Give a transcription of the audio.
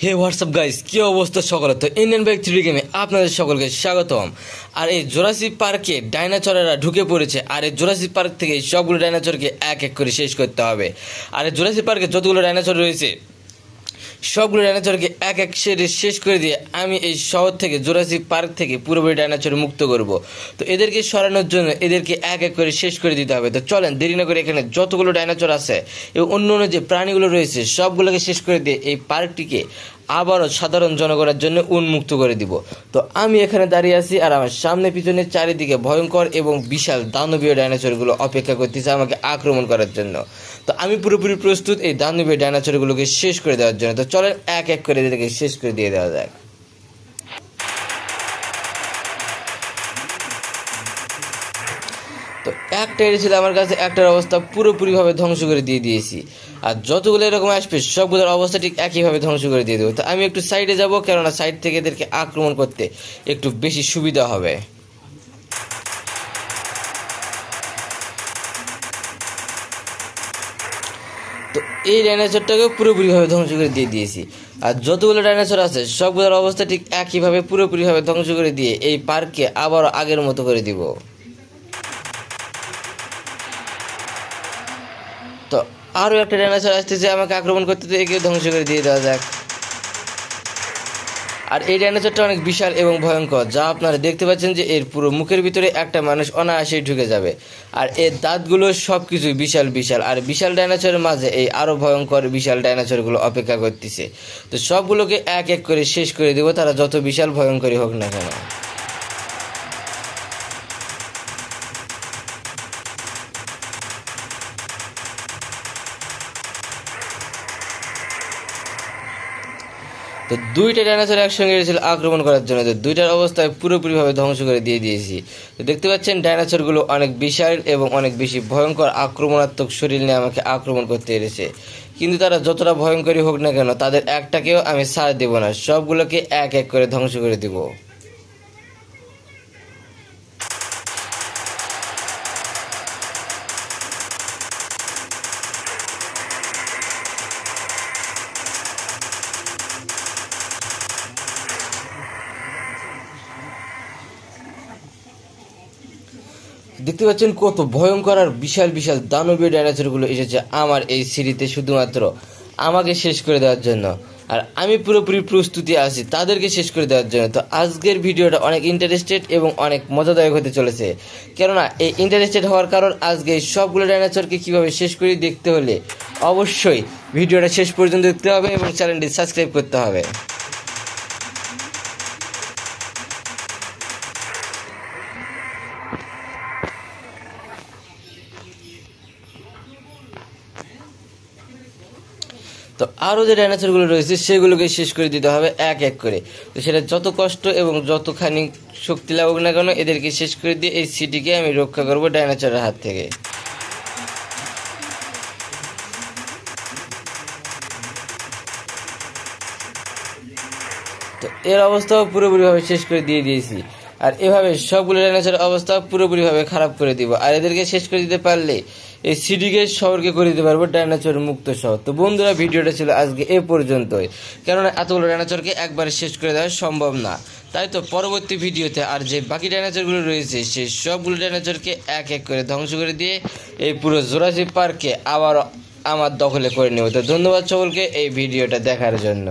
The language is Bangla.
হে হোয়াটসঅ্যাপ গাইস, কি অবস্থা সকলের? তো ইন্ডিয়ান বাইক 3D গেমে আপনাদের সকলকে স্বাগতম। আর এই জুরাসিক পার্কে ডাইনোসরেরা ঢুকে পড়েছে, আর এই জুরাসিক পার্ক থেকে সবগুলো ডাইনোসরকে এক এক করে শেষ করতে হবে। আর এই জুরাসিক পার্কে যতগুলো ডাইনোসর রয়েছে সবগুলো ডাইনোসরকে এক এক শেষ করে দিয়ে আমি এই শহর থেকে জুরাসিক পার্ক থেকে পুরোপুরি ডাইনোসর মুক্ত করব। তো এদেরকে সরানোর জন্য এদেরকে এক এক করে শেষ করে দিতে হবে। তো চলেন দেরি না করে এখানে যতগুলো ডাইনোসর আছে এবং অন্য অন্য যে প্রাণীগুলো রয়েছে সবগুলোকে শেষ করে দিয়ে এই পার্কটিকে আবারও সাধারণ জনগণের জন্য উন্মুক্ত করে দিব। তো আমি এখানে দাঁড়িয়ে আছি, আর আমার সামনে পিছনে চারিদিকে ভয়ঙ্কর এবং বিশাল দানবীয় ডাইনোসরগুলো অপেক্ষা করতেছে আমাকে আক্রমণ করার জন্য। তো আমি পুরোপুরি প্রস্তুত এই দানবীয় ডাইনোসরগুলোকে শেষ করে দেওয়ার জন্য। তো চলেন এক এক করে এদেরকে শেষ করে দিয়ে দেওয়া যাক। তো একটা এরিয়া ছিল আমার কাছে, একটার অবস্থা পুরোপুরিভাবে ধ্বংস করে দিয়ে দিয়েছি। আর যতগুলো এরকম আসবে সবগুলোর অবস্থা ঠিক একইভাবে ধ্বংস করে দিয়ে দেবো। তো আমি একটু সাইডে যাব, কেননা সাইড থেকে এদেরকে আক্রমণ করতে একটু বেশি সুবিধা হবে। তো এই ডাইনোসরটাকে পুরোপুরিভাবে ধ্বংস করে দিয়ে দিয়েছি। আর যতগুলো ডাইনোসর আছে সবগুলোর অবস্থা ঠিক একইভাবে পুরোপুরিভাবে ধ্বংস করে দিয়ে এই পার্ককে আবারও আগের মতো করে দিব। তো আরও একটা ডাইনোসর আসতেছে আমাকে আক্রমণ করতে, তো একে ধ্বংস করে দিয়ে দেওয়া যাক। আর এই ডাইনোসরটা অনেক বিশাল এবং ভয়ঙ্কর, যা আপনারা দেখতে পাচ্ছেন যে এর পুরো মুখের ভিতরে একটা মানুষ অনায়াসেই ঢুকে যাবে। আর এর দাঁতগুলো সব কিছুই বিশাল বিশাল, আর বিশাল ডাইনোসরের মাঝে এই আরও ভয়ঙ্কর বিশাল ডাইনোসরগুলো অপেক্ষা করতেছে। তো সবগুলোকে এক এক করে শেষ করে দেবো, তারা যত বিশাল ভয়ঙ্করই হোক না কেন। তো দুইটা ডাইনোসর একসঙ্গে এসেছিল আক্রমণ করার জন্য, তো দুইটার অবস্থায় পুরোপুরিভাবে ধ্বংস করে দিয়ে দিয়েছি। তো দেখতে পাচ্ছেন ডাইনোসরগুলো অনেক বিশাল এবং অনেক বেশি ভয়ঙ্কর আক্রমণাত্মক শরীর নিয়ে আমাকে আক্রমণ করতে এসেছে। কিন্তু তারা যতটা ভয়ঙ্করই হোক না কেন তাদের একটাকেও আমি ছাড় দেব না, সবগুলোকে এক এক করে ধ্বংস করে দিব। দেখতে পাচ্ছেন কত ভয়ঙ্কর আর বিশাল বিশাল দানবীয় ডাইনোসরগুলো এসেছে আমার এই সিরিজে শুধুমাত্র আমাকে শেষ করে দেওয়ার জন্য। আর আমি পুরোপুরি প্রস্তুতি আছি তাদেরকে শেষ করে দেওয়ার জন্য। তো আজকের ভিডিওটা অনেক ইন্টারেস্টেড এবং অনেক মজাদায়ক হতে চলেছে, কেননা এই ইন্টারেস্টেড হওয়ার কারণ আজকে এই সবগুলো ডাইনোসরকে কীভাবে শেষ করি দেখতে হলে অবশ্যই ভিডিওটা শেষ পর্যন্ত দেখতে হবে এবং চ্যানেলটি সাবস্ক্রাইব করতে হবে। তো আরও যে ডাইনোসরগুলো রয়েছে সেগুলোকে শেষ করে দিতে হবে এক এক করে। তো সেটা যত কষ্ট এবং যতখানি শক্তি লাগুক না কেন এদেরকে শেষ করে দিয়ে এই সিটিকে আমি রক্ষা করবো ডাইনোসরের হাত থেকে। তো এর অবস্থাও পুরোপুরিভাবে শেষ করে দিয়ে দিয়েছি। আর এভাবে সবগুলো ডাইনোসরের অবস্থা পুরোপুরিভাবে খারাপ করে দিব। আর এদেরকে শেষ করে দিতে পারলে এই সিটিকে শহরকে করে দিতে পারবো ডাইনোসর মুক্ত শহর। তো বন্ধুরা ভিডিওটা ছিল আজকে এ পর্যন্তই, কেননা এতগুলো ডাইনোসরকে একবারে শেষ করে দেওয়া সম্ভব না। তাই তো পরবর্তী ভিডিওতে আর যে বাকি ডাইনোসরগুলো রয়েছে সেই সবগুলো ডাইনোসরকে এক এক করে ধ্বংস করে দিয়ে এই পুরো জুরাসিক পার্ককে আবার আমার দখলে করে নেব। তো ধন্যবাদ সকলকে এই ভিডিওটা দেখার জন্য।